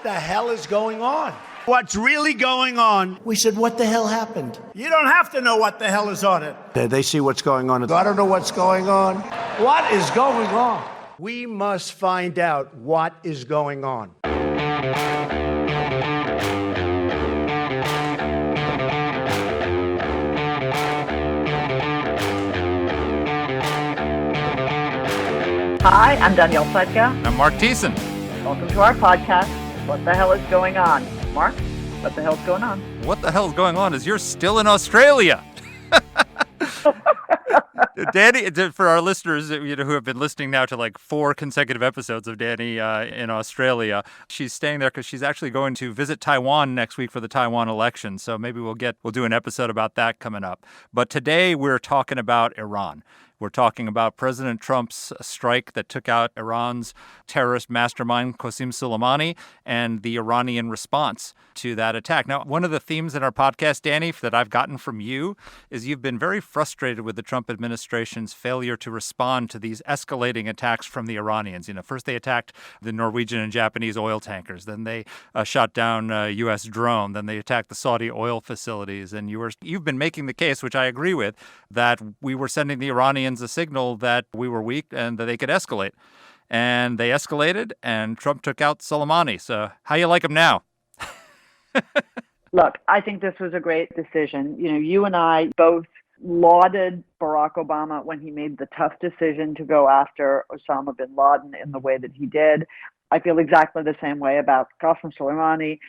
the hell is going on? What's really going on? We said, what the hell happened? You don't have to know what the hell is on it. They see what's going on. I don't know what's going on. What is going on? We must find out what is going on. Hi, I'm Danielle Fletka. I'm Marc Thiessen. Welcome to our podcast, What the Hell is Going On? Mark, what the hell's going on? What the hell's going on is you're still in Australia. Dany, for our listeners who have been listening now to like 4 consecutive episodes of Dany in Australia, she's staying there because she's actually going to visit Taiwan next week for the Taiwan election. So maybe we'll do an episode about that coming up. But today we're talking about Iran. We're talking about President Trump's strike that took out Iran's terrorist mastermind, Qassem Soleimani, and the Iranian response to that attack. Now, one of the themes in our podcast, Dany, that I've gotten from you is you've been very frustrated with the Trump administration's failure to respond to these escalating attacks from the Iranians. First they attacked the Norwegian and Japanese oil tankers. Then they shot down a U.S. drone. Then they attacked the Saudi oil facilities. And you've been making the case, which I agree with, that we were sending the Iranians a signal that we were weak and that they could escalate. And they escalated, and Trump took out Soleimani. So how you like him now? Look, I think this was a great decision. You and I both lauded Barack Obama when he made the tough decision to go after Osama bin Laden in the way that he did. I feel exactly the same way about Qassem Soleimani.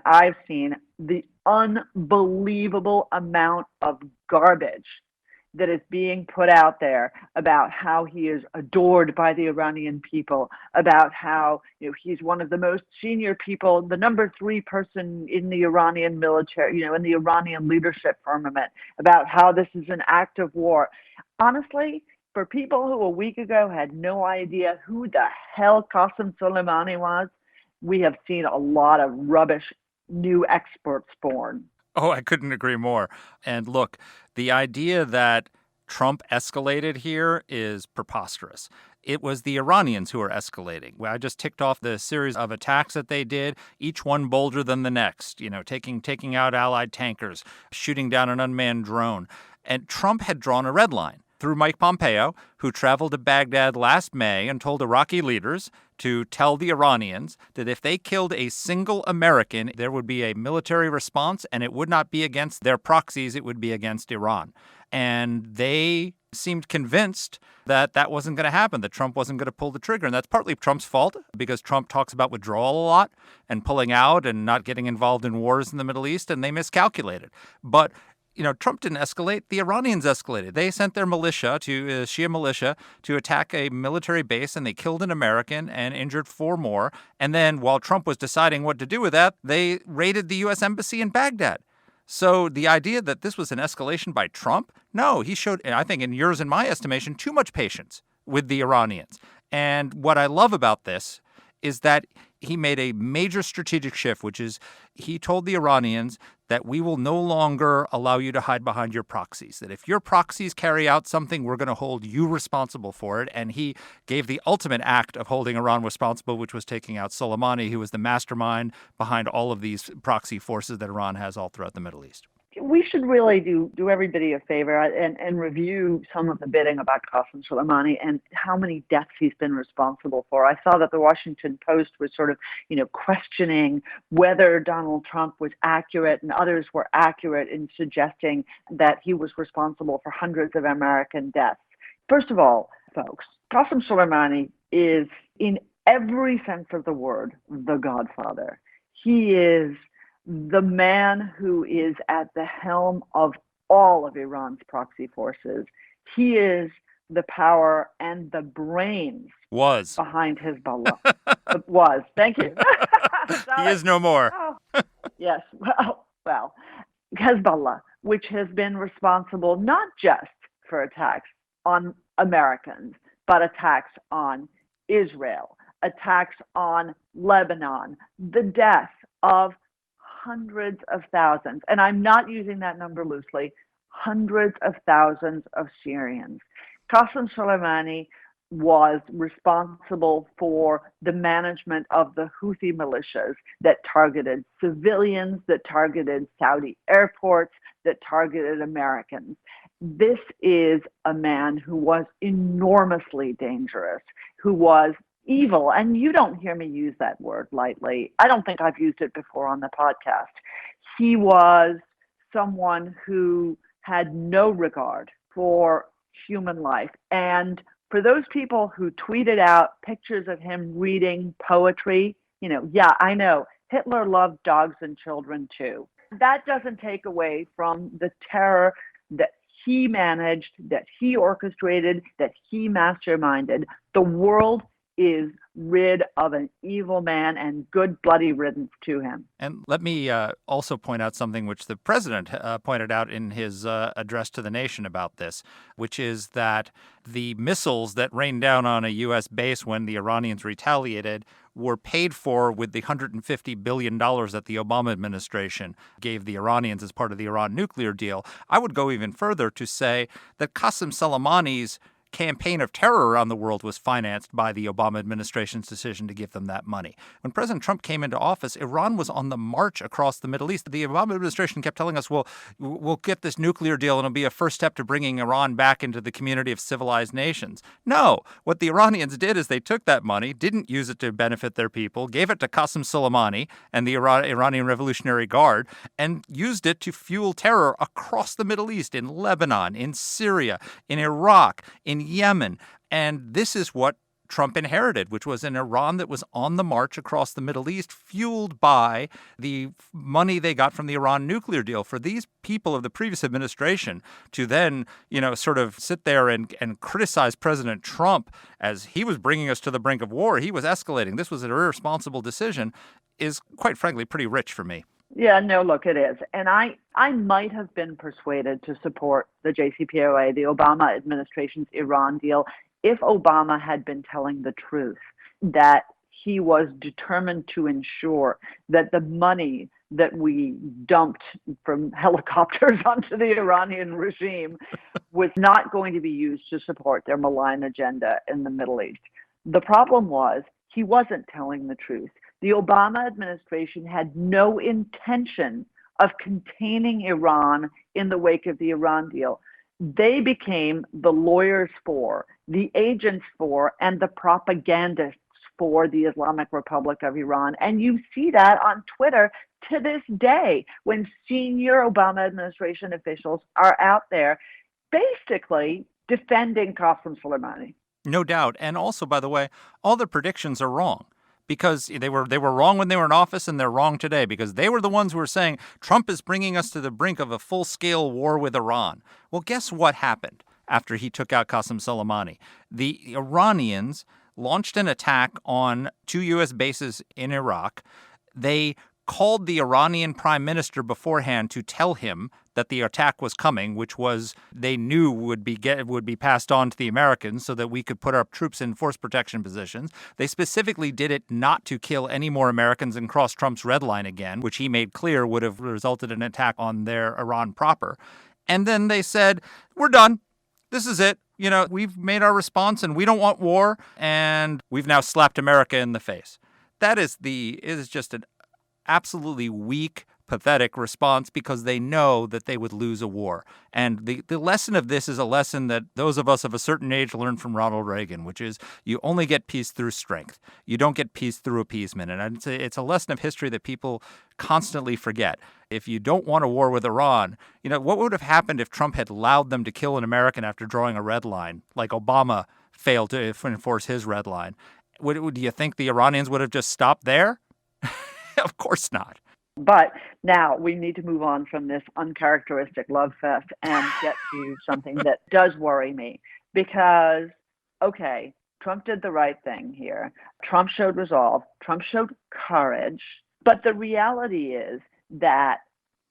I've seen the unbelievable amount of garbage that is being put out there about how he is adored by the Iranian people, about how he's one of the most senior people, the number 3 person in the Iranian military, in the Iranian leadership firmament, about how this is an act of war. Honestly, for people who a week ago had no idea who the hell Qassem Soleimani was, we have seen a lot of rubbish new experts born. Oh, I couldn't agree more. And look, the idea that Trump escalated here is preposterous. It was the Iranians who are escalating. I just ticked off the series of attacks that they did, each one bolder than the next, taking out Allied tankers, shooting down an unmanned drone. And Trump had drawn a red line through Mike Pompeo, who traveled to Baghdad last May and told Iraqi leaders to tell the Iranians that if they killed a single American, there would be a military response, and it would not be against their proxies, it would be against Iran. And they seemed convinced that that wasn't going to happen, that Trump wasn't going to pull the trigger. And that's partly Trump's fault, because Trump talks about withdrawal a lot and pulling out and not getting involved in wars in the Middle East, and they miscalculated. But Trump didn't escalate. The Iranians escalated. They sent their militia, Shia militia, to attack a military base, and they killed an American and injured 4 more. And then while Trump was deciding what to do with that, they raided the U.S. Embassy in Baghdad. So the idea that this was an escalation by Trump, no, he showed, I think in yours and my estimation, too much patience with the Iranians. And what I love about this is that he made a major strategic shift, which is he told the Iranians that we will no longer allow you to hide behind your proxies, that if your proxies carry out something, we're going to hold you responsible for it. And he gave the ultimate act of holding Iran responsible, which was taking out Soleimani, who was the mastermind behind all of these proxy forces that Iran has all throughout the Middle East. We should really do everybody a favor and review some of the bidding about Qassem Soleimani and how many deaths he's been responsible for. I saw that the Washington Post was sort of, questioning whether Donald Trump was accurate and others were accurate in suggesting that he was responsible for hundreds of American deaths. First of all, folks, Qassem Soleimani is, in every sense of the word, the Godfather. He is the man who is at the helm of all of Iran's proxy forces. He is the power and the brains behind Hezbollah. Was. Thank you. He is no more. Oh, yes. Well, Hezbollah, which has been responsible not just for attacks on Americans, but attacks on Israel, attacks on Lebanon, the death of hundreds of thousands, and I'm not using that number loosely, hundreds of thousands of Syrians. Qassem Soleimani was responsible for the management of the Houthi militias that targeted civilians, that targeted Saudi airports, that targeted Americans. This is a man who was enormously dangerous, who was evil. And you don't hear me use that word lightly. I don't think I've used it before on the podcast. He was someone who had no regard for human life. And for those people who tweeted out pictures of him reading poetry, yeah, I know Hitler loved dogs and children too. That doesn't take away from the terror that he managed, that he orchestrated, that he masterminded. The world is rid of an evil man, and good bloody riddance to him. And let me also point out something which the president pointed out in his address to the nation about this, which is that the missiles that rained down on a U.S. base when the Iranians retaliated were paid for with the $150 billion that the Obama administration gave the Iranians as part of the Iran nuclear deal. I would go even further to say that Qassem Soleimani's campaign of terror around the world was financed by the Obama administration's decision to give them that money. When President Trump came into office, Iran was on the march across the Middle East. The Obama administration kept telling us, well, we'll get this nuclear deal and it'll be a first step to bringing Iran back into the community of civilized nations. No, what the Iranians did is they took that money, didn't use it to benefit their people, gave it to Qassem Soleimani and the Iranian Revolutionary Guard, and used it to fuel terror across the Middle East, in Lebanon, in Syria, in Iraq, in Yemen. And this is what Trump inherited, which was an Iran that was on the march across the Middle East, fueled by the money they got from the Iran nuclear deal. For these people of the previous administration to then, sort of sit there and criticize President Trump as he was bringing us to the brink of war, he was escalating, this was an irresponsible decision, is quite frankly pretty rich for me. Yeah, no, look, it is. And I might have been persuaded to support the JCPOA, the Obama administration's Iran deal, if Obama had been telling the truth, that he was determined to ensure that the money that we dumped from helicopters onto the Iranian regime was not going to be used to support their malign agenda in the Middle East. The problem was he wasn't telling the truth. The Obama administration had no intention of containing Iran in the wake of the Iran deal. They became the lawyers for, the agents for, and the propagandists for the Islamic Republic of Iran. And you see that on Twitter to this day, when senior Obama administration officials are out there basically defending Qassem Soleimani. No doubt. And also, by the way, all the predictions are wrong. Because they were wrong when they were in office, and they're wrong today, because they were the ones who were saying Trump is bringing us to the brink of a full-scale war with Iran. Well, guess what happened after he took out Qassem Soleimani? The Iranians launched an attack on 2 U.S. bases in Iraq. They called the Iranian prime minister beforehand to tell him that the attack was coming, which was they knew would be passed on to the Americans so that we could put our troops in force protection positions. They specifically did it not to kill any more Americans and cross Trump's red line again, which he made clear would have resulted in an attack on their Iran proper. And then they said, we're done. This is it. We've made our response and we don't want war. And we've now slapped America in the face. That is just an absolutely weak, pathetic response, because they know that they would lose a war. And the lesson of this is a lesson that those of us of a certain age learned from Ronald Reagan, which is you only get peace through strength. You don't get peace through appeasement. And it's a lesson of history that people constantly forget. If you don't want a war with Iran, what would have happened if Trump had allowed them to kill an American after drawing a red line, like Obama failed to enforce his red line? Do you think the Iranians would have just stopped there? Of course not. But now we need to move on from this uncharacteristic love fest and get to something that does worry me. Because, okay, Trump did the right thing here. Trump showed resolve. Trump showed courage. But the reality is that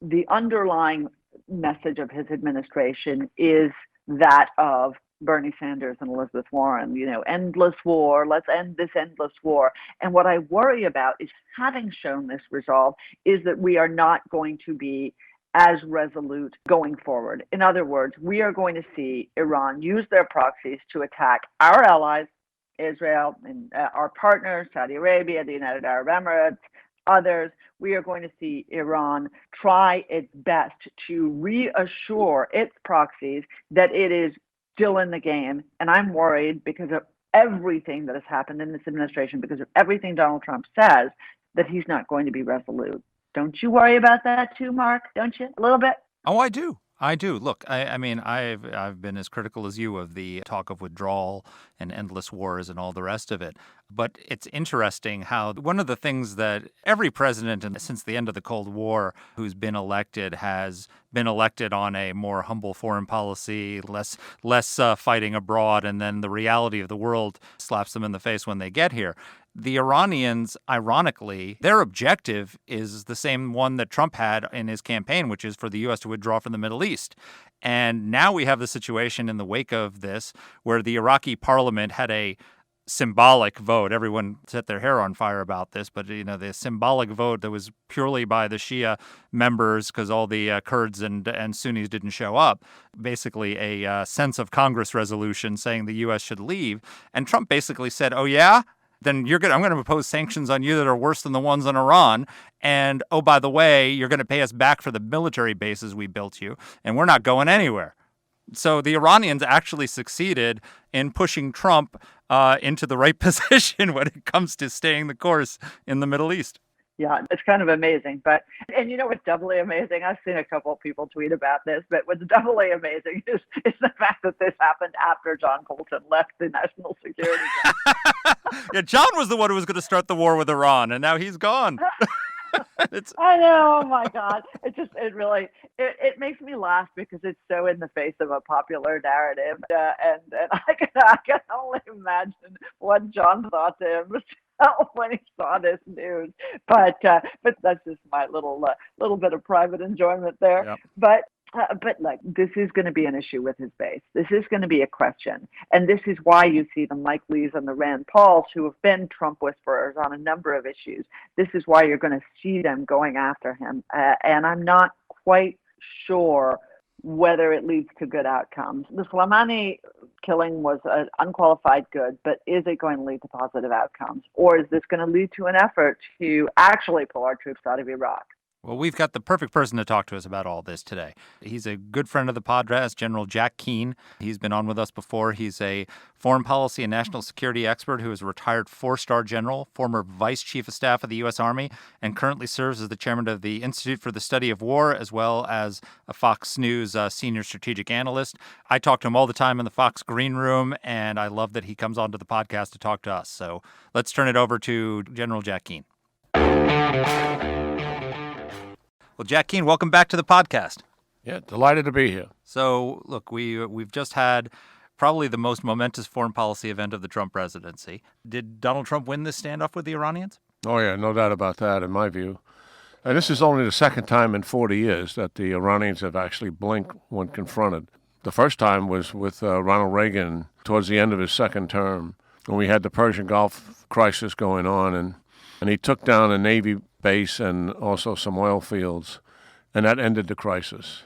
the underlying message of his administration is that of Bernie Sanders and Elizabeth Warren, endless war, let's end this endless war. And what I worry about is, having shown this resolve, is that we are not going to be as resolute going forward. In other words, we are going to see Iran use their proxies to attack our allies, Israel, and our partners, Saudi Arabia, the United Arab Emirates, others. We are going to see Iran try its best to reassure its proxies that it is still in the game. And I'm worried because of everything that has happened in this administration, because of everything Donald Trump says, that he's not going to be resolute. Don't you worry about that too, Mark? Don't you? A little bit? Oh, I do. I do. Look, I mean, I've been as critical as you of the talk of withdrawal and endless wars and all the rest of it. But it's interesting how one of the things that every president since the end of the Cold War who's been elected has been elected on a more humble foreign policy, less fighting abroad, and then the reality of the world slaps them in the face when they get here. The Iranians, ironically, their objective is the same one that Trump had in his campaign, which is for the U.S. to withdraw from the Middle East. And now we have the situation in the wake of this where the Iraqi parliament had a symbolic vote. Everyone set their hair on fire about this, but, the symbolic vote that was purely by the Shia members because all the Kurds and Sunnis didn't show up, basically a sense of Congress resolution saying the U.S. should leave. And Trump basically said, oh, yeah? Then I'm going to impose sanctions on you that are worse than the ones on Iran. And, oh, by the way, you're going to pay us back for the military bases we built you, and we're not going anywhere. So the Iranians actually succeeded in pushing Trump into the right position when it comes to staying the course in the Middle East. Yeah, it's kind of amazing. And what's doubly amazing? I've seen a couple of people tweet about this, but what's doubly amazing is the fact that this happened after John Bolton left the National Security Council. Yeah, John was the one who was going to start the war with Iran, and now he's gone. I know. Oh my God! It makes me laugh because it's so in the face of a popular narrative, and I can only imagine what John thought to himself when he saw this news. But that's just my little bit of private enjoyment there. Yep. But look, this is going to be an issue with his base. This is going to be a question. And this is why you see the Mike Lees and the Rand Pauls, who have been Trump whisperers on a number of issues. This is why you're going to see them going after him. And I'm not quite sure whether it leads to good outcomes. The Soleimani killing was an unqualified good, but is it going to lead to positive outcomes? Or is this going to lead to an effort to actually pull our troops out of Iraq? Well, we've got the perfect person to talk to us about all this today. He's a good friend of the podcast, General Jack Keane. He's been on with us before. He's a foreign policy and national security expert who is a retired 4-star general, former vice chief of staff of the U.S. Army, and currently serves as the chairman of the Institute for the Study of War, as well as a Fox News senior strategic analyst. I talk to him all the time in the Fox Green Room, and I love that he comes onto the podcast to talk to us. So let's turn it over to General Jack Keane. Well, Jack Keane, welcome back to the podcast. Yeah, delighted to be here. So, look, we've just had probably the most momentous foreign policy event of the Trump presidency. Did Donald Trump win this standoff with the Iranians? Oh, yeah, no doubt about that, in my view. And this is only the second time in 40 years that the Iranians have actually blinked when confronted. The first time was with Ronald Reagan towards the end of his second term, when we had the Persian Gulf crisis going on, and he took down a Navy base and also some oil fields, and that ended the crisis.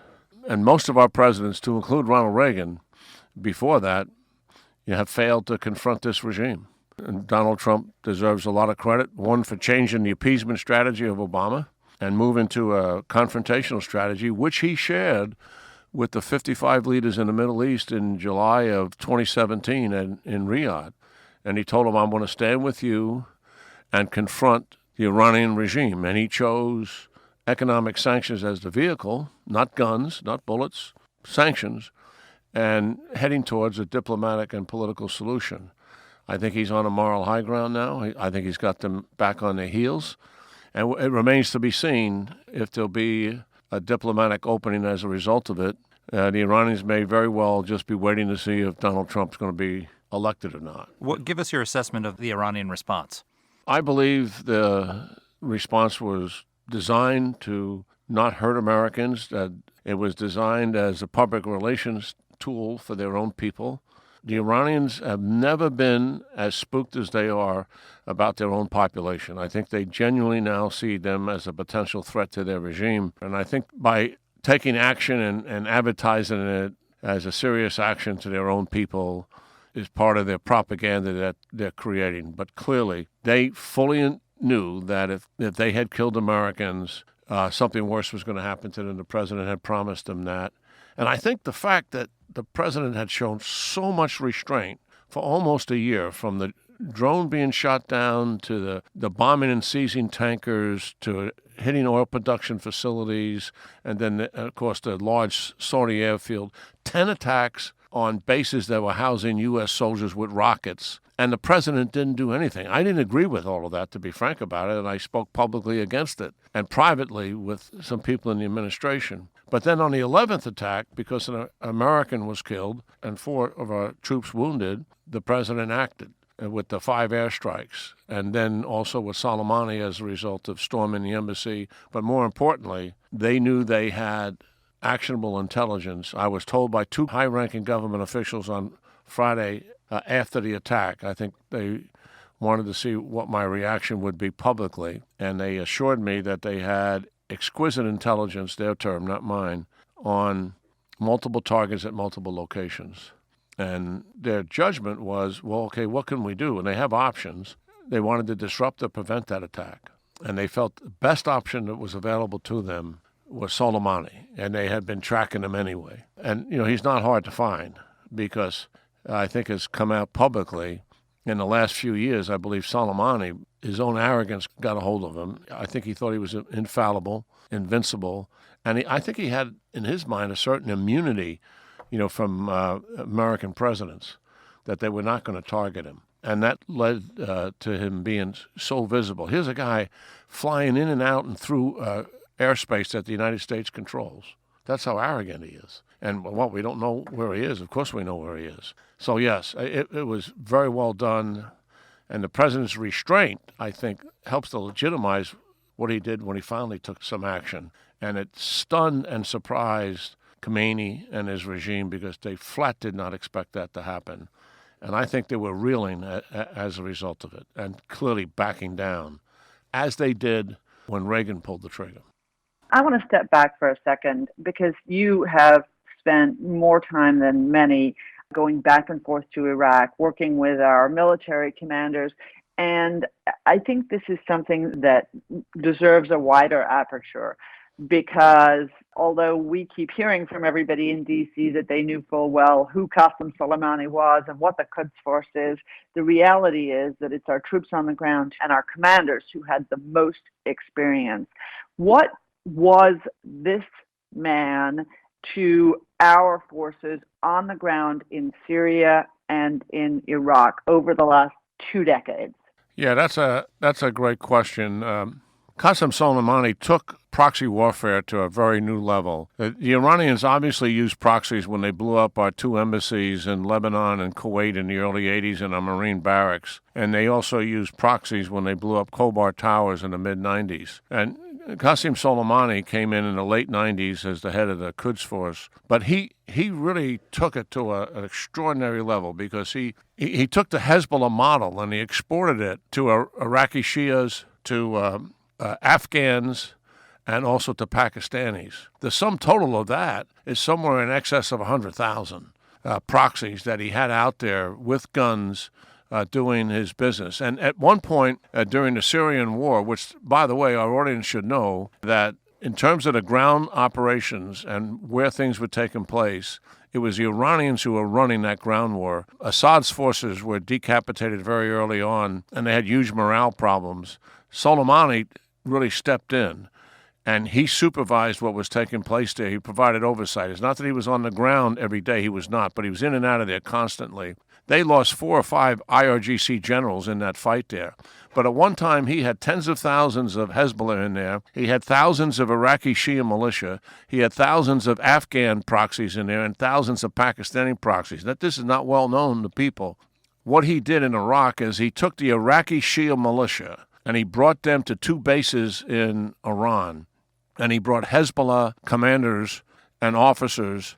And most of our presidents, to include Ronald Reagan, before that, have failed to confront this regime. And Donald Trump deserves a lot of credit, one, for changing the appeasement strategy of Obama and moving to a confrontational strategy, which he shared with the 55 leaders in the Middle East in July of 2017 in Riyadh. And he told them, I'm going to stand with you and confront the Iranian regime. And he chose economic sanctions as the vehicle, not guns, not bullets, sanctions, and heading towards a diplomatic and political solution. I think he's on a moral high ground now. I think he's got them back on their heels. And it remains to be seen if there'll be a diplomatic opening as a result of it. The Iranians may very well just be waiting to see if Donald Trump's going to be elected or not. Give us your assessment of the Iranian response. I believe the response was designed to not hurt Americans, that it was designed as a public relations tool for their own people. The Iranians have never been as spooked as they are about their own population. I think they genuinely now see them as a potential threat to their regime. And I think by taking action and advertising it as a serious action to their own people is part of their propaganda that they're creating. But clearly, they fully knew that if they had killed Americans, something worse was going to happen to them. The president had promised them that. And I think the fact that the president had shown so much restraint for almost a year, from the drone being shot down to the bombing and seizing tankers to hitting oil production facilities, and then, of course, the large Saudi airfield, 10 attacks on bases that were housing U.S. soldiers with rockets, and the president didn't do anything. I didn't agree with all of that, to be frank about it, and I spoke publicly against it, and privately with some people in the administration. But then on the 11th attack, because an American was killed and 4 of our troops wounded, the president acted with the 5 airstrikes, and then also with Soleimani as a result of storming the embassy. But more importantly, they knew they had actionable intelligence. I was told by 2 high-ranking government officials on Friday after the attack. I think they wanted to see what my reaction would be publicly, and they assured me that they had exquisite intelligence, their term, not mine, on multiple targets at multiple locations. And their judgment was, well, okay, what can we do? And they have options. They wanted to disrupt or prevent that attack. And they felt the best option that was available to them was Soleimani, and they had been tracking him anyway. And, he's not hard to find, because I think it's come out publicly in the last few years. I believe Soleimani, his own arrogance got a hold of him. I think he thought he was infallible, invincible, and I think he had in his mind a certain immunity, from American presidents, that they were not going to target him. And that led to him being so visible. Here's a guy flying in and out and through airspace that the United States controls. That's how arrogant he is. And we don't know where he is. Of course we know where he is. So yes, it was very well done. And the president's restraint, I think, helps to legitimize what he did when he finally took some action. And it stunned and surprised Khomeini and his regime, because they flat did not expect that to happen. And I think they were reeling as a result of it, and clearly backing down, as they did when Reagan pulled the trigger. I want to step back for a second, because you have spent more time than many going back and forth to Iraq, working with our military commanders. And I think this is something that deserves a wider aperture, because although we keep hearing from everybody in D.C. that they knew full well who Qassem Soleimani was and what the Quds Force is, the reality is that it's our troops on the ground and our commanders who had the most experience. What was this man to our forces on the ground in Syria and in Iraq over the last 2 decades? Yeah, that's a great question. Qassem Soleimani took proxy warfare to a very new level. The Iranians obviously used proxies when they blew up our 2 embassies in Lebanon and Kuwait in the early 80s and our Marine barracks. And they also used proxies when they blew up Khobar Towers in the mid-90s. And Qassem Soleimani came in the late 90s as the head of the Quds Force. But he really took it to an extraordinary level, because he took the Hezbollah model and he exported it to Iraqi Shias, to Afghans, and also to Pakistanis. The sum total of that is somewhere in excess of 100,000 proxies that he had out there with guns doing his business. And at one point during the Syrian war, which, by the way, our audience should know that in terms of the ground operations and where things were taking place, it was the Iranians who were running that ground war. Assad's forces were decapitated very early on, and they had huge morale problems. Soleimani really stepped in, and he supervised what was taking place there. He provided oversight. It's not that he was on the ground every day. He was not, but he was in and out of there constantly. They lost 4 or 5 IRGC generals in that fight there. But at one time, he had tens of thousands of Hezbollah in there. He had thousands of Iraqi Shia militia. He had thousands of Afghan proxies in there and thousands of Pakistani proxies. This is not well known to people. What he did in Iraq is he took the Iraqi Shia militia and he brought them to 2 bases in Iran. And he brought Hezbollah commanders and officers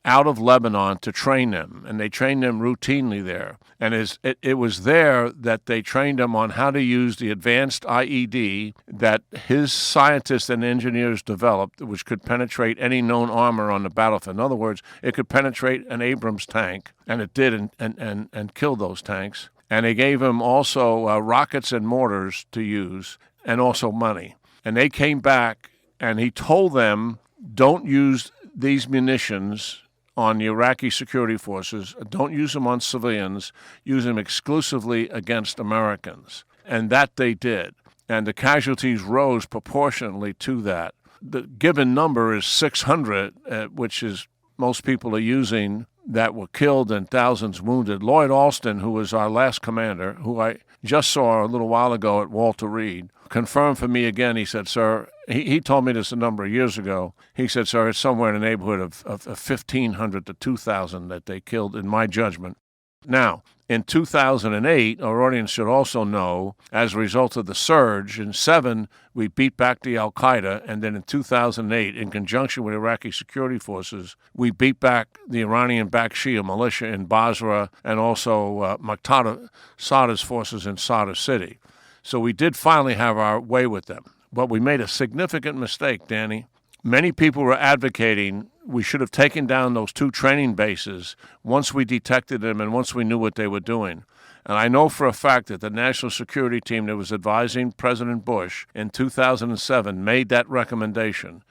out of Lebanon to train them, and they trained them routinely there. And it was there that they trained them on how to use the advanced IED that his scientists and engineers developed, which could penetrate any known armor on the battlefield. In other words, it could penetrate an Abrams tank, and it did, and killed those tanks. And they gave them also rockets and mortars to use, and also money. And they came back, and he told them, don't use these munitions on the Iraqi security forces. Don't use them on civilians. Use them exclusively against Americans. And that they did. And the casualties rose proportionately to that. The given number is 600, which is most people are using, that were killed and thousands wounded. Lloyd Alston, who was our last commander, who I just saw a little while ago at Walter Reed, confirmed for me again. He said, sir, he told me this a number of years ago. He said, sir, it's somewhere in the neighborhood of 1,500 to 2,000 that they killed, in my judgment. Now, in 2008, our audience should also know, as a result of the surge, in 2007, we beat back the al-Qaeda, and then in 2008, in conjunction with Iraqi security forces, we beat back the Iranian-backed Shia militia in Basra and also Muqtada Sadr's forces in Sadr City. So we did finally have our way with them. But we made a significant mistake, Danny. Many people were advocating we should have taken down those two training bases once we detected them and once we knew what they were doing. And I know for a fact that the national security team that was advising President Bush in 2007 made that recommendation,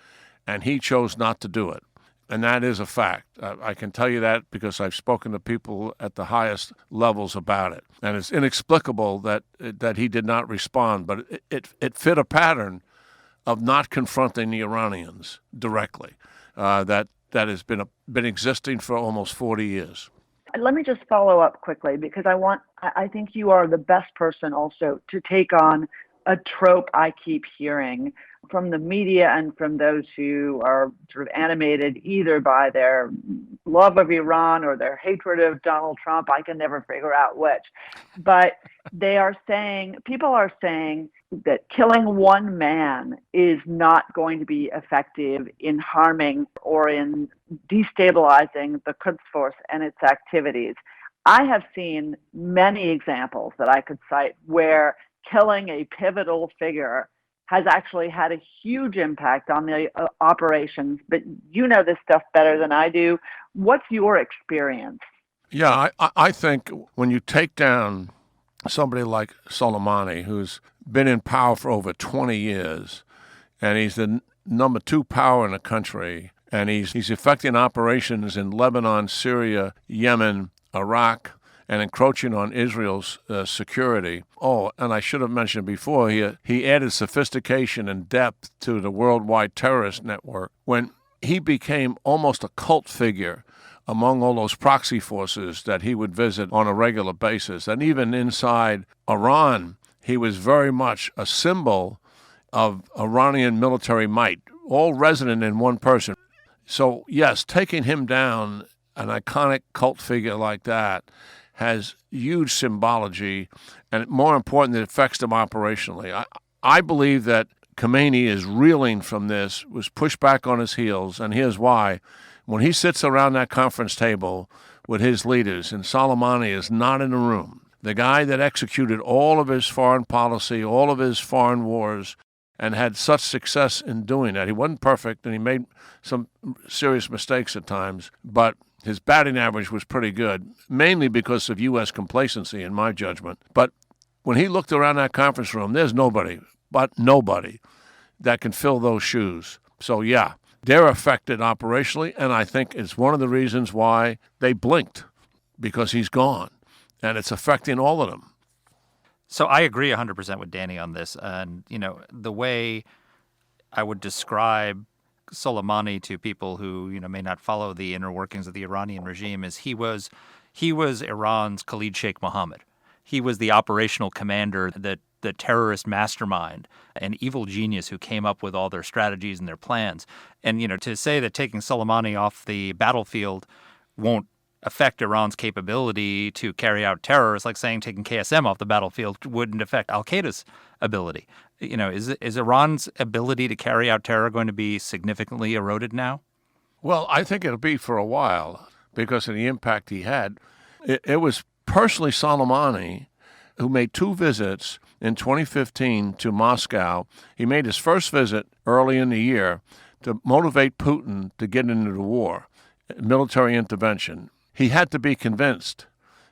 and he chose not to do it. And that is a fact. I can tell you that because I've spoken to people at the highest levels about it. And it's inexplicable that he did not respond, but it fit a pattern of not confronting the Iranians directly that has been existing for almost 40 years. Let me just follow up quickly because I think you are the best person also to take on a trope I keep hearing from the media and from those who are sort of animated either by their love of Iran or their hatred of Donald Trump. I can never figure out which. But people are saying that killing one man is not going to be effective in harming or in destabilizing the Quds Force and its activities. I have seen many examples that I could cite where killing a pivotal figure has actually had a huge impact on the operations. But you know this stuff better than I do. What's your experience? Yeah, I think when you take down somebody like Soleimani, who's been in power for over 20 years, and he's the number 2 power in the country, and he's effecting operations in Lebanon, Syria, Yemen, Iraq, and encroaching on Israel's security. Oh, and I should have mentioned before, he added sophistication and depth to the worldwide terrorist network when he became almost a cult figure among all those proxy forces that he would visit on a regular basis. And even inside Iran, he was very much a symbol of Iranian military might, all resident in one person. So, yes, taking him down, an iconic cult figure like that, has huge symbology, and more important, it affects them operationally. I believe that Khomeini is reeling from this, was pushed back on his heels, and here's why. When he sits around that conference table with his leaders, and Soleimani is not in the room, the guy that executed all of his foreign policy, all of his foreign wars, and had such success in doing that. He wasn't perfect, and he made some serious mistakes at times, but his batting average was pretty good, mainly because of U.S. complacency, in my judgment. But when he looked around that conference room, there's nobody that can fill those shoes. So, yeah, they're affected operationally, and I think it's one of the reasons why they blinked, because he's gone, and it's affecting all of them. So I agree 100% with Dany on this. And, the way I would describe Soleimani to people who, may not follow the inner workings of the Iranian regime is he was Iran's Khalid Sheikh Mohammed. He was the operational commander, the terrorist mastermind, an evil genius who came up with all their strategies and their plans. And, to say that taking Soleimani off the battlefield won't affect Iran's capability to carry out terror is like saying taking KSM off the battlefield wouldn't affect al-Qaeda's ability. Is Iran's ability to carry out terror going to be significantly eroded now? Well, I think it'll be for a while because of the impact he had. It was personally Soleimani who made 2 visits in 2015 to Moscow. He made his first visit early in the year to motivate Putin to get into the war, military intervention. He had to be convinced,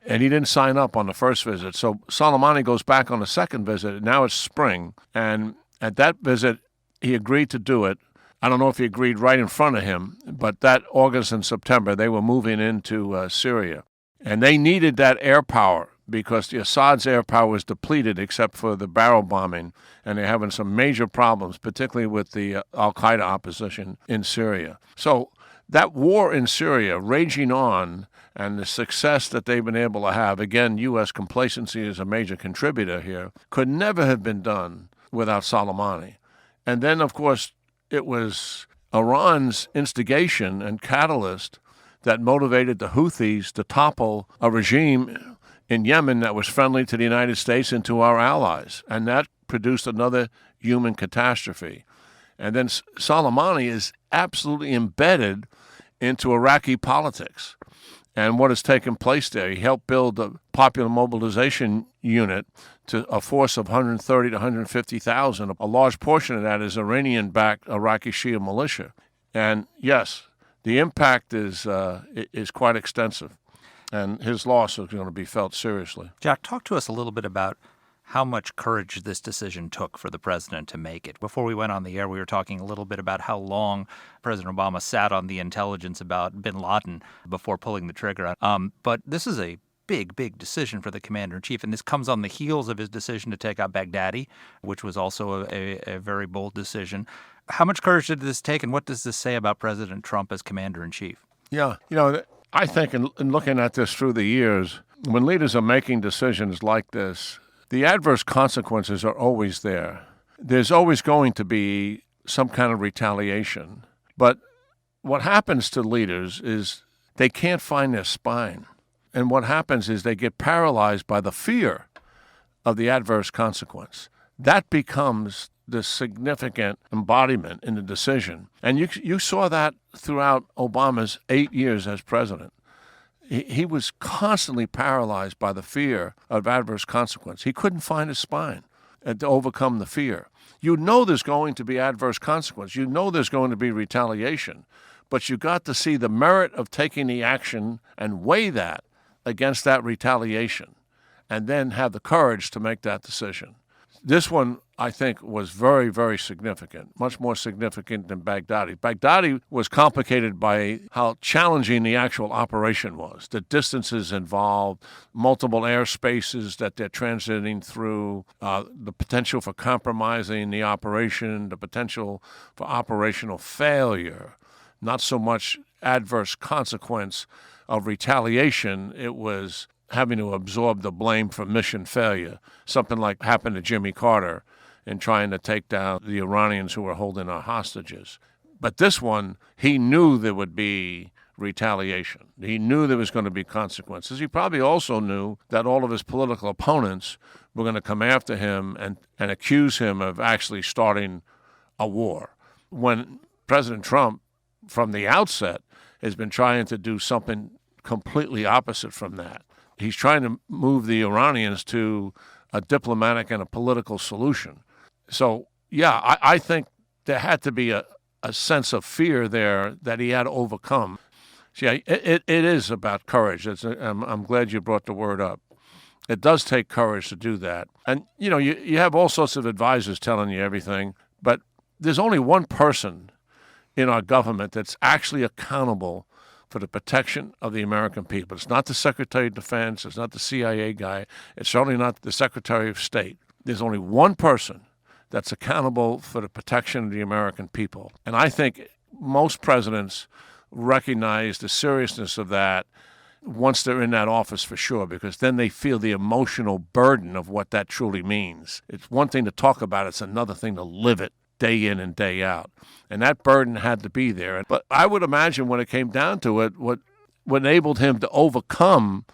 and he didn't sign up on the first visit. So Soleimani goes back on the second visit, and now it's spring. And at that visit, he agreed to do it. I don't know if he agreed right in front of him, but that August and September, they were moving into Syria. And they needed that air power because the Assad's air power was depleted except for the barrel bombing, and they're having some major problems, particularly with the al-Qaeda opposition in Syria. So that war in Syria raging on, and the success that they've been able to have, again, U.S. complacency is a major contributor here, could never have been done without Soleimani. And then, of course, it was Iran's instigation and catalyst that motivated the Houthis to topple a regime in Yemen that was friendly to the United States and to our allies. And that produced another human catastrophe. And then Soleimani is absolutely embedded into Iraqi politics and what has taken place there. He helped build the Popular Mobilization Unit to a force of 130 to 150,000. A large portion of that is Iranian-backed Iraqi Shia militia. And yes, the impact is quite extensive, and his loss is going to be felt seriously. Jack, talk to us a little bit about how much courage this decision took for the president to make it. Before we went on the air, we were talking a little bit about how long President Obama sat on the intelligence about bin Laden before pulling the trigger. But this is a big decision for the commander-in-chief, and this comes on the heels of his decision to take out Baghdadi, which was also a very bold decision. How much courage did this take, and what does this say about President Trump as commander-in-chief? Yeah, I think in looking at this through the years, when leaders are making decisions like this, the adverse consequences are always there. There's always going to be some kind of retaliation. But what happens to leaders is they can't find their spine. And what happens is they get paralyzed by the fear of the adverse consequence. That becomes the significant embodiment in the decision. And you saw that throughout Obama's 8 years as president. He was constantly paralyzed by the fear of adverse consequence. He couldn't find his spine to overcome the fear. You know there's going to be adverse consequence. You know there's going to be retaliation. But you got to see the merit of taking the action and weigh that against that retaliation and then have the courage to make that decision. This one, I think, was very, very significant, much more significant than Baghdadi. Baghdadi was complicated by how challenging the actual operation was, the distances involved, multiple airspaces that they're transiting through, the potential for compromising the operation, the potential for operational failure, not so much adverse consequence of retaliation. It was having to absorb the blame for mission failure, something like happened to Jimmy Carter in trying to take down the Iranians who were holding our hostages. But this one, he knew there would be retaliation. He knew there was going to be consequences. He probably also knew that all of his political opponents were going to come after him and accuse him of actually starting a war. When President Trump, from the outset, has been trying to do something completely opposite from that. He's trying to move the Iranians to a diplomatic and a political solution. So, yeah, I think there had to be a sense of fear there that he had to overcome. See, it is about courage. I'm glad you brought the word up. It does take courage to do that. And, you have all sorts of advisors telling you everything, but there's only one person in our government that's actually accountable for the protection of the American people. It's not the Secretary of Defense. It's not the CIA guy. It's certainly not the Secretary of State. There's only one person that's accountable for the protection of the American people. And I think most presidents recognize the seriousness of that once they're in that office for sure, because then they feel the emotional burden of what that truly means. It's one thing to talk about. It's another thing to live it day in and day out. And that burden had to be there. But I would imagine when it came down to it, what enabled him to overcome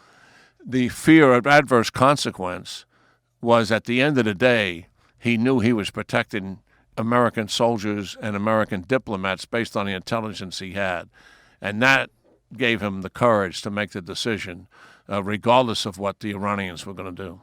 the fear of adverse consequence was at the end of the day, he knew he was protecting American soldiers and American diplomats based on the intelligence he had. And that gave him the courage to make the decision, regardless of what the Iranians were going to do.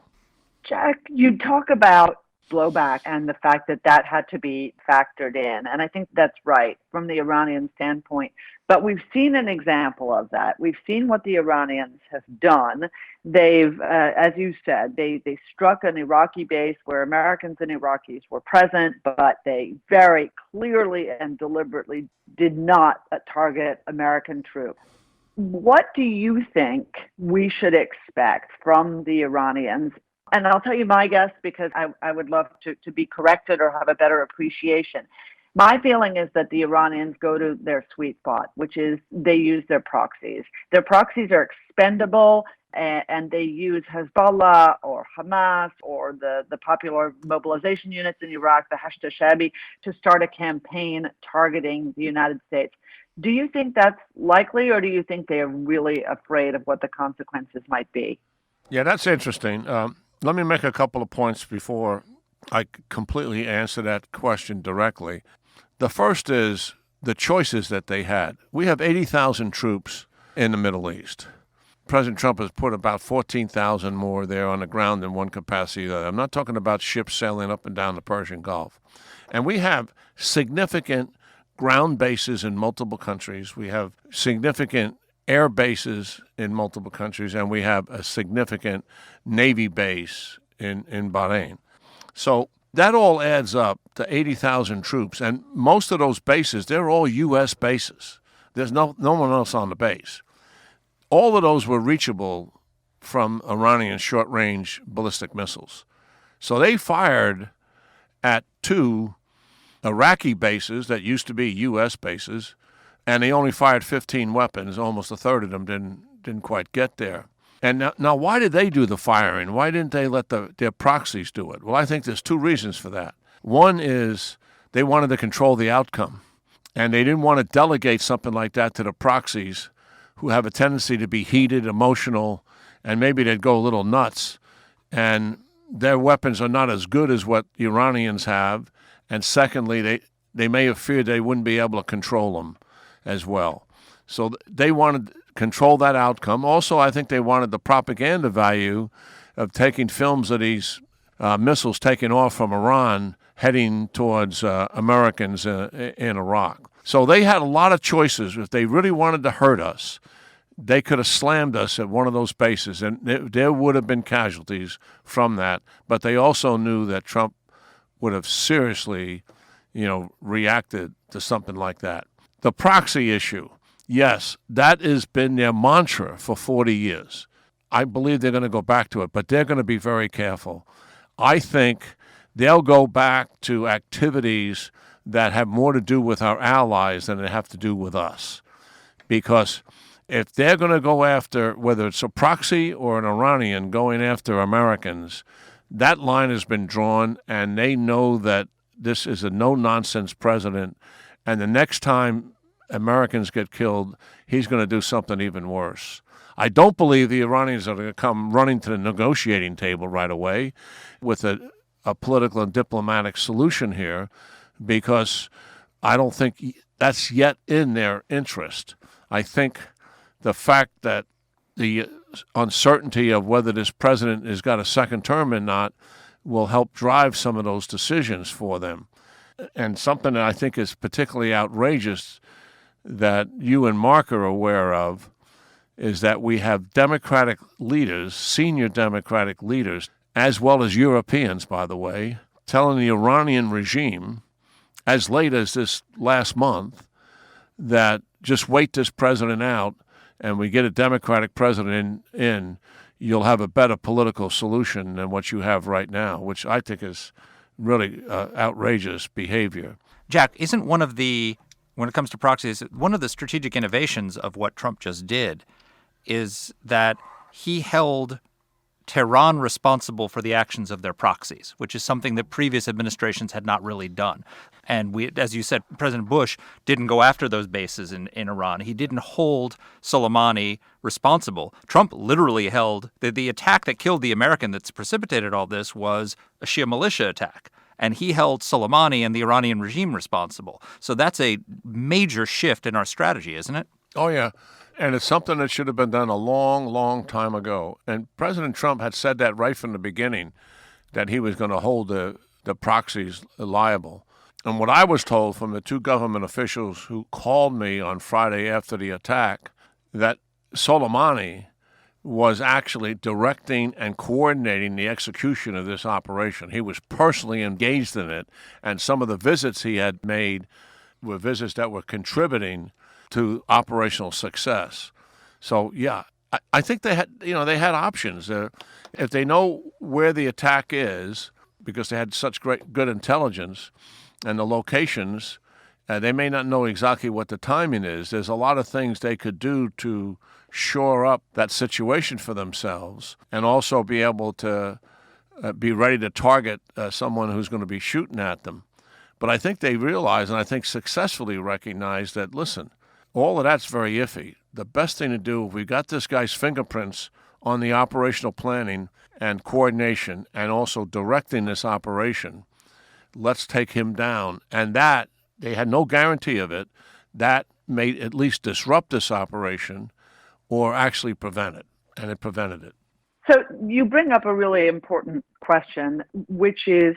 Jack, you talk about blowback and the fact that that had to be factored in. And I think that's right from the Iranian standpoint. But we've seen an example of that. We've seen what the Iranians have done. They've, as you said, they struck an Iraqi base where Americans and Iraqis were present, but they very clearly and deliberately did not target American troops. What do you think we should expect from the Iranians? And I'll tell you my guess because I would love to be corrected or have a better appreciation. My feeling is that the Iranians go to their sweet spot, which is they use their proxies. Their proxies are expendable, and they use Hezbollah or Hamas or the popular mobilization units in Iraq, the Hashd al-Shaabi, to start a campaign targeting the United States. Do you think that's likely, or do you think they are really afraid of what the consequences might be? Yeah, that's interesting. Let me make a couple of points before I completely answer that question directly. The first is the choices that they had. We have 80,000 troops in the Middle East. President Trump has put about 14,000 more there on the ground in one capacity. I'm not talking about ships sailing up and down the Persian Gulf. And we have significant ground bases in multiple countries. We have significant air bases in multiple countries, and we have a significant Navy base in Bahrain. So that all adds up to 80,000 troops, and most of those bases, they're all U.S. bases. There's no one else on the base. All of those were reachable from Iranian short-range ballistic missiles. So they fired at 2 Iraqi bases that used to be U.S. bases, and they only fired 15 weapons. Almost a third of them didn't quite get there. And now, why did they do the firing? Why didn't they let their proxies do it? Well, I think there's 2 reasons for that. One is they wanted to control the outcome, and they didn't want to delegate something like that to the proxies, who have a tendency to be heated, emotional, and maybe they'd go a little nuts. And their weapons are not as good as what the Iranians have. And secondly, they may have feared they wouldn't be able to control them as well. So they wanted to control that outcome. Also, I think they wanted the propaganda value of taking films of these missiles taking off from Iran heading towards Americans in Iraq. So they had a lot of choices. If they really wanted to hurt us, they could have slammed us at one of those bases, and there would have been casualties from that. But they also knew that Trump would have seriously, reacted to something like that. The proxy issue, yes, that has been their mantra for 40 years. I believe they're going to go back to it, but they're going to be very careful. I think they'll go back to activities that have more to do with our allies than they have to do with us. Because if they're going to go after, whether it's a proxy or an Iranian going after Americans, that line has been drawn, and they know that this is a no-nonsense president, and the next time Americans get killed, he's going to do something even worse. I don't believe the Iranians are going to come running to the negotiating table right away with a political and diplomatic solution here, because I don't think that's yet in their interest. I think the fact that the uncertainty of whether this president has got a second term or not will help drive some of those decisions for them. And something that I think is particularly outrageous that you and Marc are aware of is that we have Democratic leaders, senior Democratic leaders, as well as Europeans, by the way, telling the Iranian regime as late as this last month that just wait this president out and we get a Democratic president in, you'll have a better political solution than what you have right now, which I think is really outrageous behavior. Jack, isn't when it comes to proxies, one of the strategic innovations of what Trump just did is that he held Tehran responsible for the actions of their proxies, which is something that previous administrations had not really done. And as you said, President Bush didn't go after those bases in Iran. He didn't hold Soleimani responsible. Trump literally held the attack that killed the American that's precipitated all this was a Shia militia attack. and he held Soleimani and the Iranian regime responsible. So that's a major shift in our strategy, isn't it? Oh, yeah. And it's something that should have been done a long, long time ago. And President Trump had said that right from the beginning, that he was going to hold the proxies liable. And what I was told from the two government officials who called me on Friday after the attack, that Soleimani was actually directing and coordinating the execution of this operation. He was personally engaged in it, and some of the visits he had made were visits that were contributing to operational success. So, yeah, I think they had options. If they know where the attack is, because they had such good intelligence, and the locations, they may not know exactly what the timing is. There's a lot of things they could do to shore up that situation for themselves and also be able to be ready to target someone who's going to be shooting at them. But I think they realize, and I think successfully recognize, that, listen, all of that's very iffy. The best thing to do, if we've got this guy's fingerprints on the operational planning and coordination and also directing this operation, let's take him down. And that, they had no guarantee of it, that may at least disrupt this operation or actually prevent it. And it prevented it. So you bring up a really important question, which is,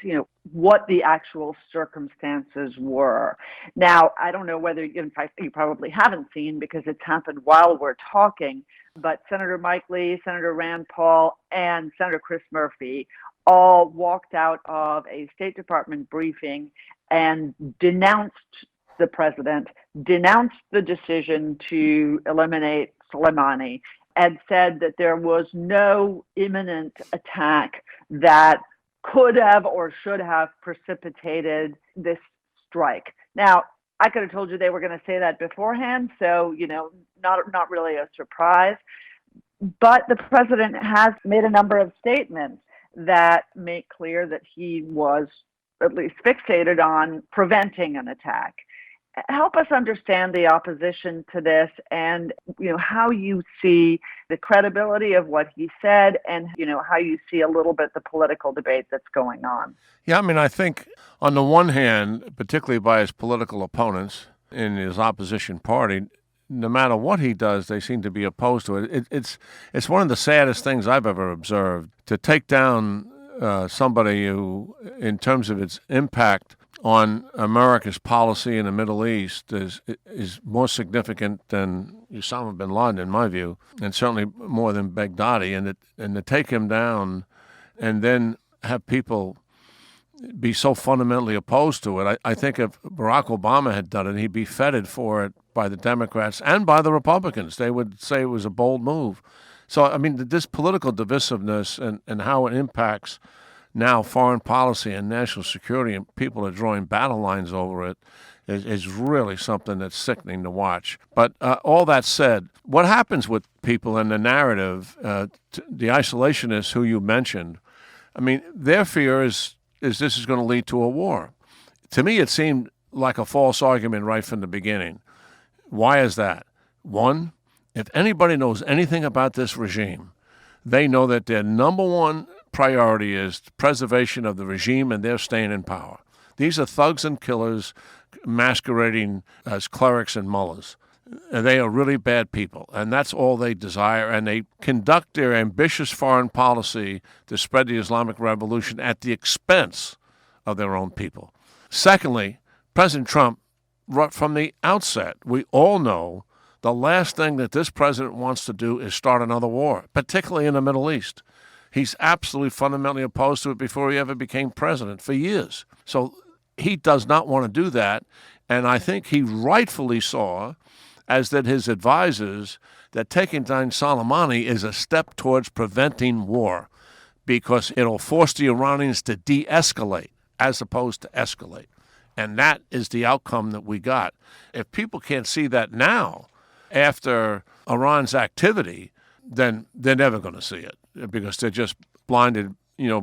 what the actual circumstances were. Now, I don't know whether, in fact, you probably haven't seen because it's happened while we're talking, but Senator Mike Lee, Senator Rand Paul, and Senator Chris Murphy all walked out of a State Department briefing and denounced the president, denounced the decision to eliminate Soleimani, and said that there was no imminent attack that could have or should have precipitated this strike. Now, I could have told you they were going to say that beforehand, so, not really a surprise. But the president has made a number of statements that make clear that he was at least fixated on preventing an attack. Help us understand the opposition to this and, how you see the credibility of what he said and, how you see a little bit the political debate that's going on. Yeah, I think on the one hand, particularly by his political opponents in his opposition party, no matter what he does, they seem to be opposed to it. It's one of the saddest things I've ever observed, to take down somebody who, in terms of its impact on America's policy in the Middle East, is more significant than Osama bin Laden, in my view, and certainly more than Baghdadi. And to take him down and then have people be so fundamentally opposed to it, I think if Barack Obama had done it, he'd be feted for it by the Democrats and by the Republicans. They would say it was a bold move. So, this political divisiveness and how it impacts now foreign policy and national security, and people are drawing battle lines over it, is really something that's sickening to watch. But all that said, what happens with people in the narrative, the isolationists who you mentioned, their fear is this is going to lead to a war. To me, it seemed like a false argument right from the beginning. Why is that? One, if anybody knows anything about this regime, they know that their number one priority is the preservation of the regime and their staying in power. These are thugs and killers masquerading as clerics and mullahs. And they are really bad people, and that's all they desire, and they conduct their ambitious foreign policy to spread the Islamic Revolution at the expense of their own people. Secondly, President Trump, right from the outset, we all know the last thing that this president wants to do is start another war, particularly in the Middle East. He's absolutely fundamentally opposed to it before he ever became president for years. So he does not want to do that, and I think he rightfully saw, as did his advisors, that taking down Soleimani is a step towards preventing war because it'll force the Iranians to de-escalate as opposed to escalate. And that is the outcome that we got. If people can't see that now, after Iran's activity, then they're never going to see it because they're just blinded,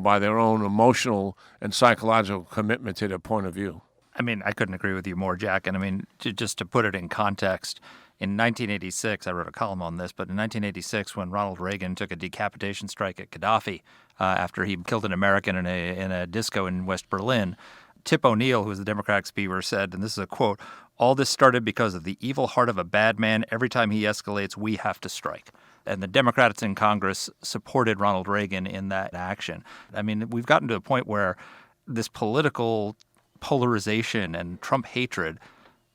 by their own emotional and psychological commitment to their point of view. I mean, I couldn't agree with you more, Jack. And I mean, just to put it in context, in 1986, I wrote a column on this, but in 1986, when Ronald Reagan took a decapitation strike at Gaddafi after he killed an American in a disco in West Berlin, Tip O'Neill, who was the Democratic speaker, said, and this is a quote, "All this started because of the evil heart of a bad man. Every time he escalates, we have to strike." And the Democrats in Congress supported Ronald Reagan in that action. I mean, we've gotten to a point where this political polarization and Trump hatred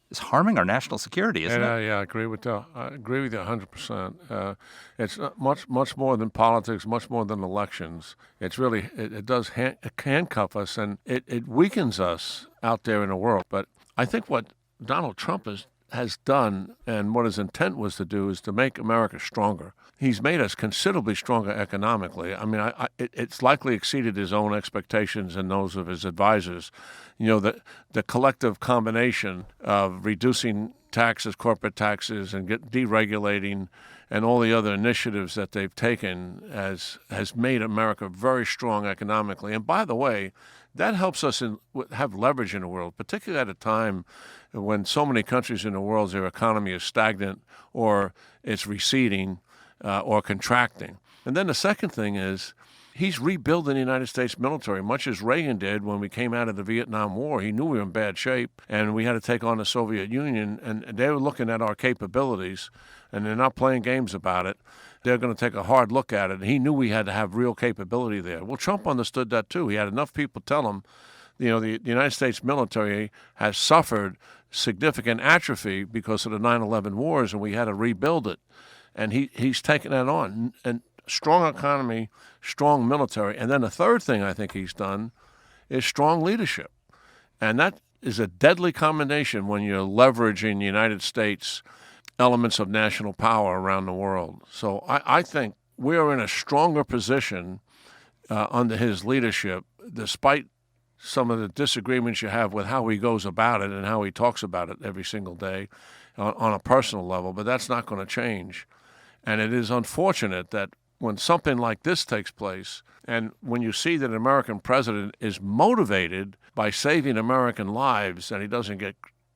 is harming our national security, isn't it? Yeah, I agree with you. I agree with you 100%. It's not much more than politics, much more than elections. It's really it does handcuff us, and it weakens us out there in the world. But I think what Donald Trump has done, and what his intent was to do, is to make America stronger. He's made us considerably stronger economically. I mean, it's likely exceeded his own expectations and those of his advisors. You know, the collective combination of reducing taxes, corporate taxes, and deregulating, and all the other initiatives that they've taken has made America very strong economically. And by the way, that helps us have leverage in the world, particularly at a time when so many countries in the world, their economy is stagnant or it's receding or contracting. And then the second thing is he's rebuilding the United States military, much as Reagan did when we came out of the Vietnam War. He knew we were in bad shape and we had to take on the Soviet Union, and they were looking at our capabilities, and they're not playing games about it. They're going to take a hard look at it. And he knew we had to have real capability there. Well, Trump understood that too. He had enough people tell him, you know, the United States military has suffered significant atrophy because of the 9/11 wars, and we had to rebuild it. And he's taken that on. And strong economy, strong military. And then the third thing I think he's done is strong leadership. And that is a deadly combination when you're leveraging the United States elements of national power around the world. So I think we are in a stronger position under his leadership, despite some of the disagreements you have with how he goes about it and how he talks about it every single day on a personal level. But that's not going to change. And it is unfortunate that when something like this takes place, and when you see that an American president is motivated by saving American lives and he doesn't get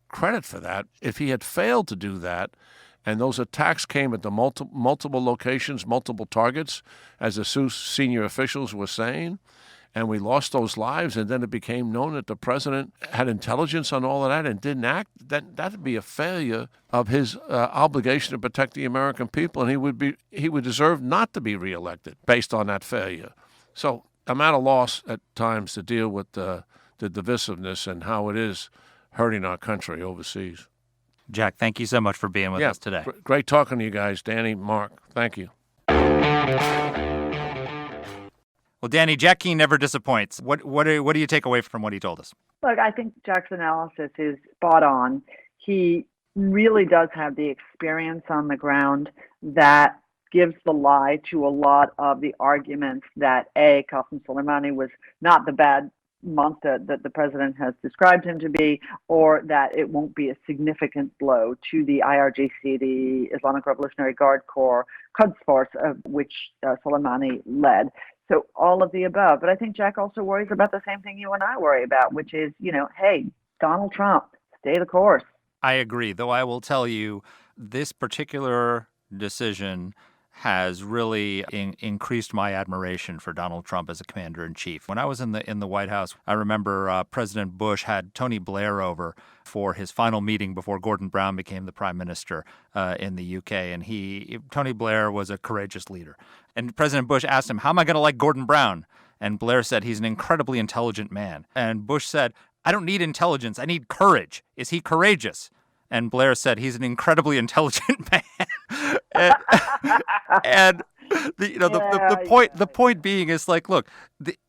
credit for that, if he had failed to do that, and those attacks came at the multiple locations, multiple targets, as the senior officials were saying, and we lost those lives, and then it became known that the president had intelligence on all of that and didn't act, that would be a failure of his obligation to protect the American people, and he would deserve not to be reelected based on that failure. So I'm at a loss at times to deal with the divisiveness and how it is hurting our country overseas. Jack, thank you so much for being with us today. Great talking to you guys, Dany, Marc. Thank you. Well, Dany, Jack Keane never disappoints. What do you take away from what he told us? Look, I think Jack's analysis is spot on. He really does have the experience on the ground that gives the lie to a lot of the arguments that Qassem Soleimani was not the bad monster that the president has described him to be, or that it won't be a significant blow to the IRGC, the Islamic Revolutionary Guard Corps, Quds Force, of which Soleimani led. So all of the above. But I think Jack also worries about the same thing you and I worry about, which is, hey, Donald Trump, stay the course. I agree, though I will tell you this particular decision has really increased my admiration for Donald Trump as a commander-in-chief. When I was in the White House, I remember President Bush had Tony Blair over for his final meeting before Gordon Brown became the prime minister in the UK. And Tony Blair was a courageous leader. And President Bush asked him, "How am I going to like Gordon Brown?" And Blair said, "He's an incredibly intelligent man." And Bush said, "I don't need intelligence. I need courage. Is he courageous?" And Blair said, "He's an incredibly intelligent man." and the point being is like, look,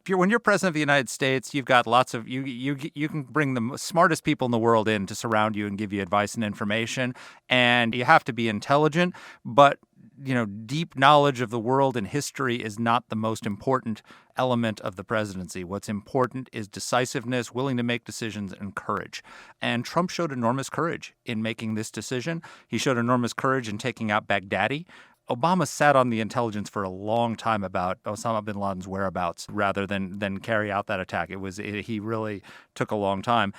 when you're president of the United States, you've got lots of you can bring the smartest people in the world in to surround you and give you advice and information, and you have to be intelligent, but deep knowledge of the world and history is not the most important element of the presidency. What's important is decisiveness, willing to make decisions, and courage. And Trump showed enormous courage in making this decision. He showed enormous courage in taking out Baghdadi. Obama sat on the intelligence for a long time about Osama bin Laden's whereabouts rather than carry out that attack. He really took a long time.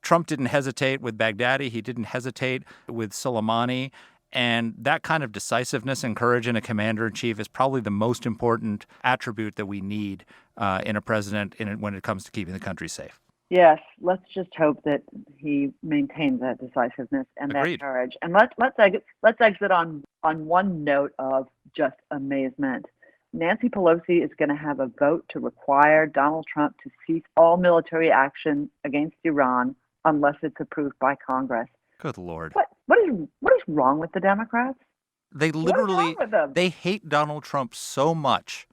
Trump didn't hesitate with Baghdadi. He didn't hesitate with Soleimani. And that kind of decisiveness and courage in a commander-in-chief is probably the most important attribute that we need in a president when it comes to keeping the country safe. Yes, let's just hope that he maintains that decisiveness and Agreed. that courage. And let's exit on one note of just amazement. Nancy Pelosi is going to have a vote to require Donald Trump to cease all military action against Iran unless it's approved by Congress. Good Lord. What is wrong with the Democrats? They What is wrong with them? they hate Donald Trump so much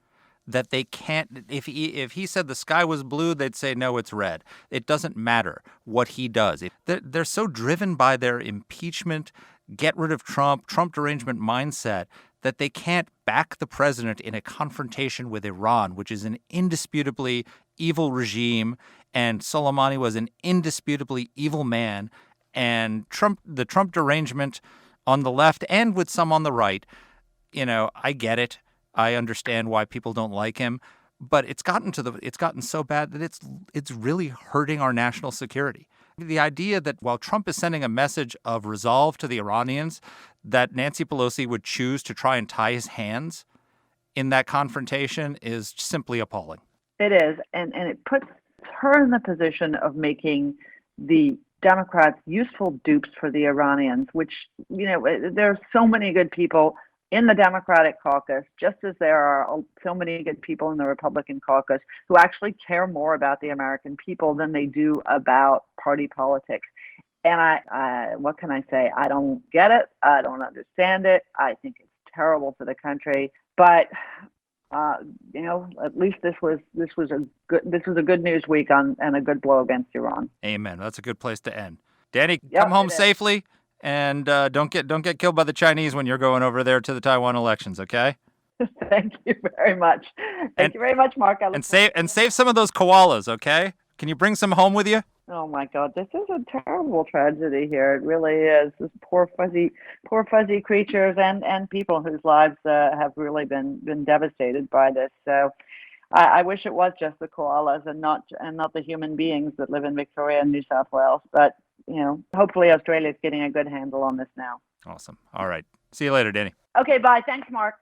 that they can't, if he said the sky was blue, they'd say, no, it's red. It doesn't matter what he does. They're so driven by their impeachment, get rid of Trump derangement mindset that they can't back the president in a confrontation with Iran, which is an indisputably evil regime, and Soleimani was an indisputably evil man. And the Trump derangement on the left and with some on the right, I get it. I understand why people don't like him, but it's gotten so bad that it's really hurting our national security. The idea that while Trump is sending a message of resolve to the Iranians, that Nancy Pelosi would choose to try and tie his hands in that confrontation is simply appalling. It is, and it puts her in the position of making the Democrats useful dupes for the Iranians, which, there are so many good people in the Democratic caucus, just as there are so many good people in the Republican caucus who actually care more about the American people than they do about party politics. And I what can I say? I don't get it. I don't understand it. I think it's terrible for the country. But at least this was a good news week and a good blow against Iran. Amen. That's a good place to end. Danny, Yep, come home it is. safely, and don't get killed by the Chinese when you're going over there to the Taiwan elections. Okay. Thank you very much. Thank you very much, Mark. And save some of those koalas. Okay. Can you bring some home with you? Oh my God, this is a terrible tragedy here. It really is. This poor fuzzy creatures and people whose lives have really been devastated by this. So I wish it was just the koalas and not the human beings that live in Victoria and New South Wales. But hopefully Australia's getting a good handle on this now. Awesome. All right. See you later, Danny. Okay, bye. Thanks, Mark.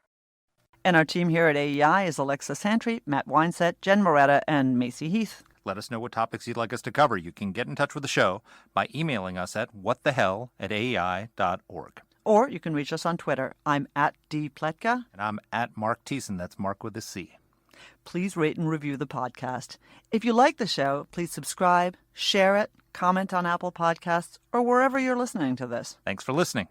And our team here at AEI is Alexa Santry, Matt Weinset, Jen Moretta, and Macy Heath. Let us know what topics you'd like us to cover. You can get in touch with the show by emailing us at whatthehell@aei.org. Or you can reach us on Twitter. I'm at @dpletka. And I'm at Mark Thiessen. That's Mark with a C. Please rate and review the podcast. If you like the show, please subscribe, share it, comment on Apple Podcasts, or wherever you're listening to this. Thanks for listening.